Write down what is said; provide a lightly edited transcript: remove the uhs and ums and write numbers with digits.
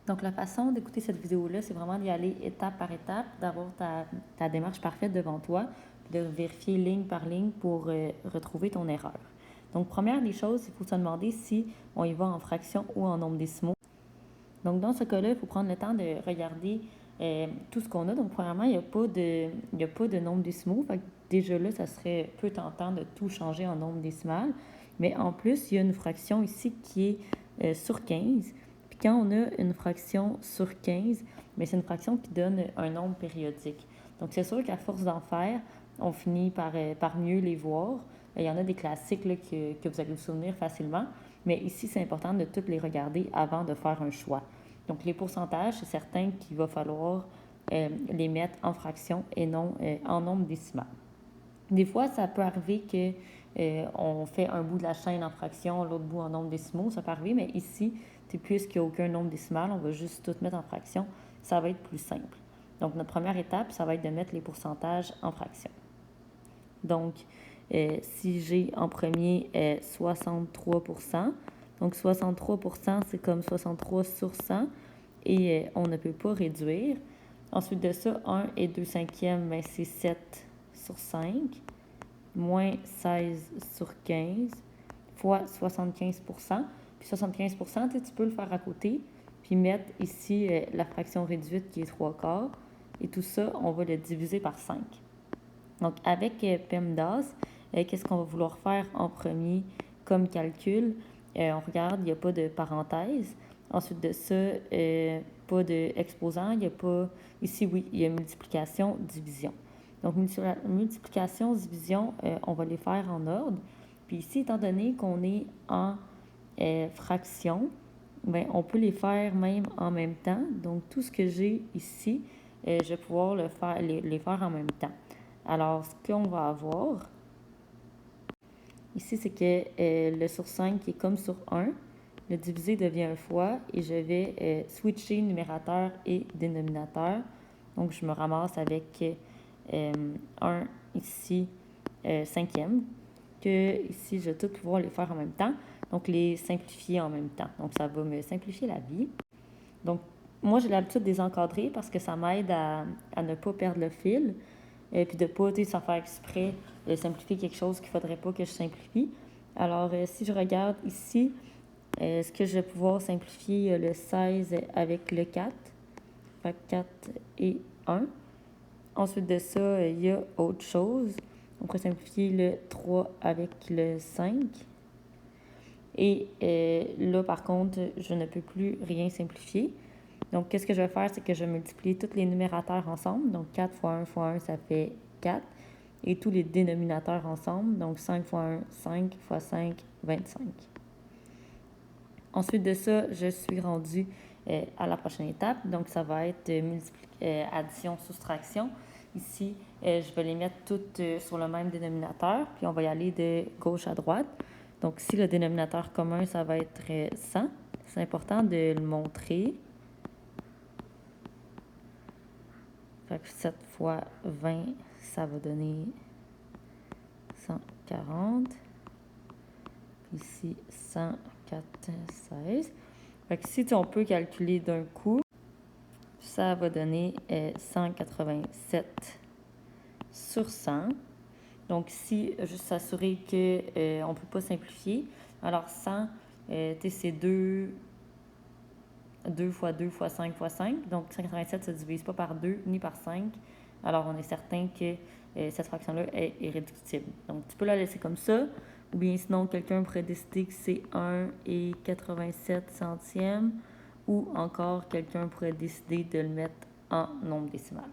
Donc, la façon d'écouter cette vidéo-là, c'est vraiment d'y aller étape par étape, d'avoir ta démarche parfaite devant toi, puis de vérifier ligne par ligne pour retrouver ton erreur. Donc, première des choses, il faut se demander si on y va en fraction ou en nombre décimaux. Donc, dans ce cas-là, il faut prendre le temps de regarder tout ce qu'on a. Donc, premièrement, il n'y a pas de nombre décimaux. Fait que déjà là, ça serait peu tentant de tout changer en nombre décimal. Mais en plus, il y a une fraction ici qui est sur 15. Puis quand on a une fraction sur 15, bien, c'est une fraction qui donne un nombre périodique. Donc, c'est sûr qu'à force d'en faire, on finit par mieux les voir. Il y en a des classiques là, que vous allez vous souvenir facilement. Mais ici, c'est important de toutes les regarder avant de faire un choix. Donc, les pourcentages, c'est certain qu'il va falloir les mettre en fractions et non en nombre décimal. Des fois, ça peut arriver qu'on fait un bout de la chaîne en fractions, l'autre bout en nombre décimaux. Ça peut arriver, mais ici, puisqu'il n'y a aucun nombre décimal, on va juste tout mettre en fractions. Ça va être plus simple. Donc, notre première étape, ça va être de mettre les pourcentages en fractions. Donc, si j'ai en premier 63%, donc 63%, c'est comme 63 sur 100 et on ne peut pas réduire. Ensuite de ça, 1 et 2 cinquièmes, ben, c'est 7 sur 5, moins 16 sur 15, fois 75%. Puis 75%, tu peux le faire à côté, puis mettre ici la fraction réduite qui est 3 quarts. Et tout ça, on va le diviser par 5. Donc, avec PEMDAS, qu'est-ce qu'on va vouloir faire en premier comme calcul? On regarde, il n'y a pas de parenthèse. Ensuite de ça, pas d'exposant. Il n'y a pas... Ici, oui, il y a multiplication, division. Donc, multiplication, division, on va les faire en ordre. Puis ici, étant donné qu'on est en fraction, bien, on peut les faire même en même temps. Donc, tout ce que j'ai ici, je vais pouvoir les faire en même temps. Alors, ce qu'on va avoir ici, c'est que le sur 5 qui est comme sur 1, le divisé devient un fois et je vais switcher numérateur et dénominateur. Donc, je me ramasse avec 1 ici, cinquième, que ici, je vais tout pouvoir les faire en même temps. Donc, les simplifier en même temps. Donc, ça va me simplifier la vie. Donc, moi, j'ai l'habitude de les encadrer parce que ça m'aide à ne pas perdre le fil. Et puis de ne pas, sans faire exprès, simplifier quelque chose qu'il ne faudrait pas que je simplifie. Alors, si je regarde ici, ce que je vais pouvoir simplifier le 16 avec le 4. Fait 4 et 1. Ensuite de ça, il y a autre chose. On pourrait simplifier le 3 avec le 5. Et là, par contre, je ne peux plus rien simplifier. Donc, qu'est-ce que je vais faire? C'est que je vais multiplier tous les numérateurs ensemble. Donc, 4 fois 1 fois 1, ça fait 4. Et tous les dénominateurs ensemble. Donc, 5 fois 1, 5 fois 5, 25. Ensuite de ça, je suis rendue à la prochaine étape. Donc, ça va être addition, soustraction. Ici, je vais les mettre toutes sur le même dénominateur. Puis, on va y aller de gauche à droite. Donc, si le dénominateur commun, ça va être 100, c'est important de le montrer. Fait que 7 fois 20, ça va donner 140. Ici, 104, 16. Fait que si on peut calculer d'un coup, ça va donner 187 sur 100. Donc ici, juste s'assurer qu'on ne peut pas simplifier. Alors 100, c'est 2 fois 2 fois 5 fois 5. Donc 187 ne se divise pas par 2 ni par 5. Alors on est certain que cette fraction-là est irréductible. Donc tu peux la laisser comme ça. Ou bien sinon, quelqu'un pourrait décider que c'est 1 et 87 centièmes. Ou encore, quelqu'un pourrait décider de le mettre en nombre décimal.